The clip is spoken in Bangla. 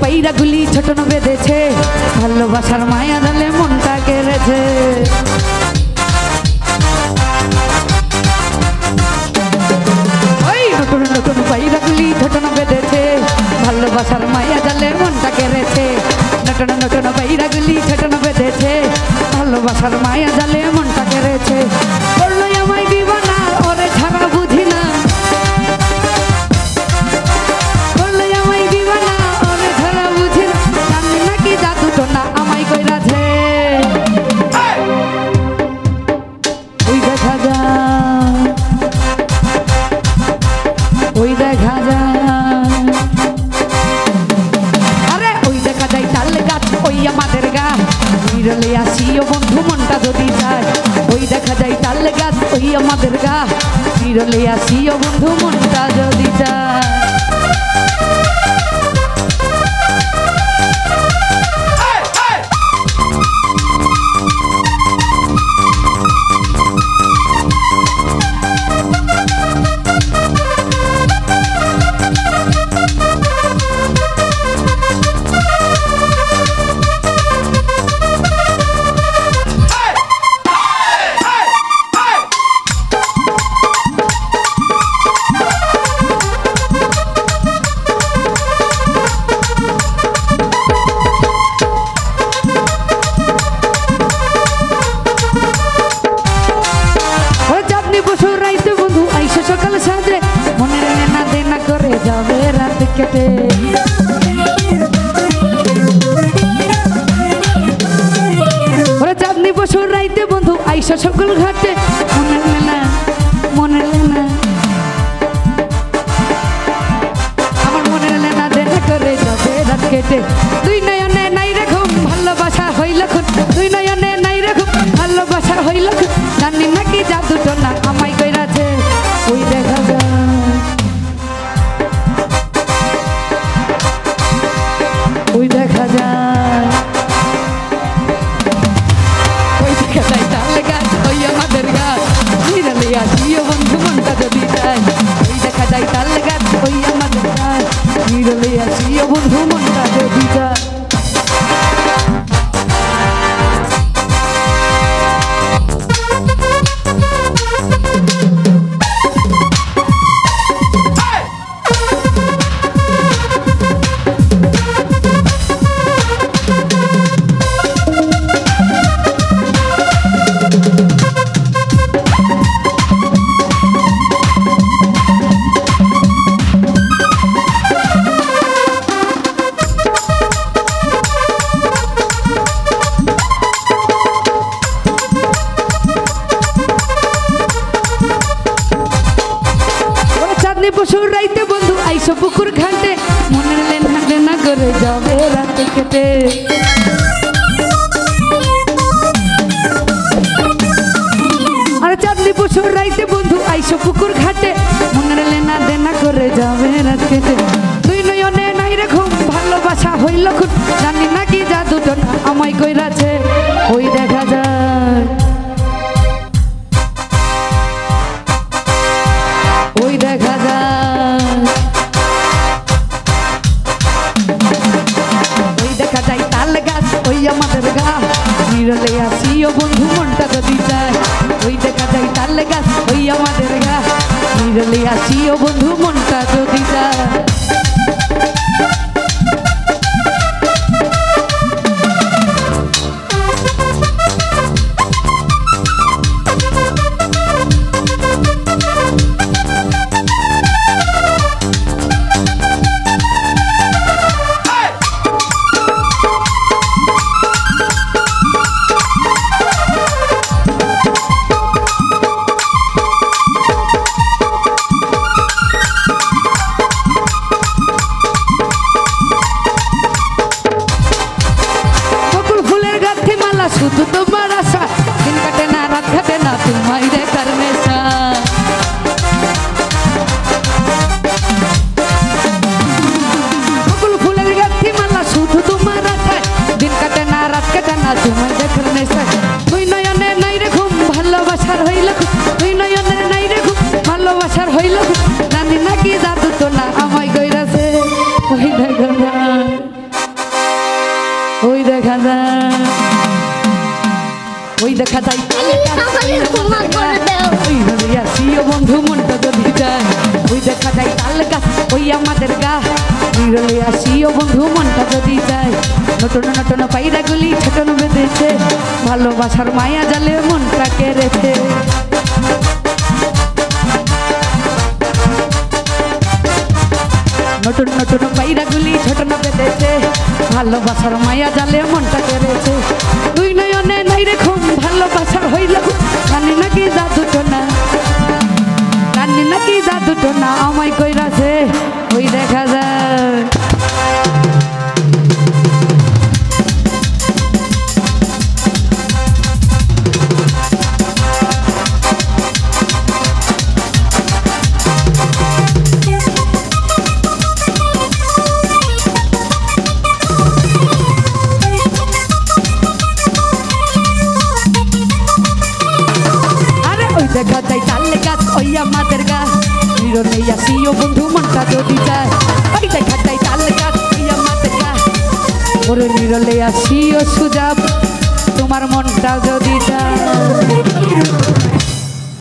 পাইরা গুলি ছোটন বেঁধেছে ভালোবাসার মায়া জালে মনটা কেড়েছে ওই নতুন নতুন পাইরা গুলি ছোটন বেঁধেছে ভালোবাসার মায়া জালে মনটা কেড়েছে নতুন নতুন পাইরা গুলি ছোটন বেঁধেছে ভালোবাসার মায়া জালে মনটা কেড়েছে বললো আমায় দিবানা ওরে ছাড়া বুঝি না বললো আমায় দিবানা ওরে ছাড়া বুঝি না জানি নাকি জাদু টোনা আমায় কইরাছে ওই দেখা যায় ওই দেখা যায় আরে ওই দেখা যায় তাল গাছ ওই আমাদের গাছ বিরলে আসিও বন্ধু মনটা যদি যায় ওই দেখা যায় তাল গাছ ওই আমাদের গাছ বিরলে আসিও বন্ধু মনটা যদি যায় চাঁদনি বছর রাইতে বন্ধু আইসা সকল ঘাটে মনের লেনা আমার মনের লেনা দেনা করে যাবে রাত কেটে দুই নয়নে নাই রেখো ভালোবাসা হইল খুন দুই নয়নে নাই রেখো ভালোবাসা হইল খুন জানি নাকি জাদু টোনা আমায় কইরাছে ওই দেখা যায় ওই দেখা যায় ওই দেখা যায় তাল গাছ ওই আমাদের গাছ বিরলে আসিও বন্ধু মনটা যদি যায় ওই দেখা যায় তাল গাছ ওই আমাদের গাছ বিরলে আসিও বন্ধু মনটা যদি যায় বছর রাইতে বন্ধু আইসো পুকুর ঘাটে মনের লেনা দেনা করে যাবে রাতে কেটে আর চাঁদনি বছর রাইতে বন্ধু আইসো পুকুর ঘাটে মনের লেনা দেনা করে যাবে রাত কেটে দুই নয়নে নাই রেখো ভালোবাসা হইল খুন জানি নাকি জাদু টোনা আমায় কইরাছে ওই দেখা যায় ওই দেখা যায় ওই দেখা যায় তাল গাছ ওই আমাদের গাছ বিরলে আসিও বন্ধু মনটা যদি যায় ওই দেখা যায় তাল গাছ ওই আমাদের গাছ বিরলে আসিও বন্ধু মনটা যদি যায় ওই দেখা যায় ওই রলে আসিও বন্ধু মনটা যদি যায় ওই দেখা যায় তাল গাছ ওই আমাদের গা ওই রলে আসিও বন্ধু মনটা যদি যায় নতুন নতুন পায়রাগুলি ছোটন বেঁধেছে ভালোবাসার মায়া জালে মনটা কেড়েছে নতুন নতুন পায়রাগুলি ছোটন বেঁধেছে ভালোবাসার মায়া জালে মনটা কেড়েছে দুই নয়নে নাই রে ঘুম ভালোবাসার হইল জানি নাকি জাদুটো না জানি নাকি জাদুটো না আমায় কইরাছে ওই দেখা যায় দেখা যায় তাল গাছ ওই আমাদের গা নিরলে আসিও বন্ধু মনটা যদি যায় ওই দেখা যায় তাল গাছ ওই আমাদের গা ওরে নিরলে আসিও সুজাব তোমার মনটা যদি যায়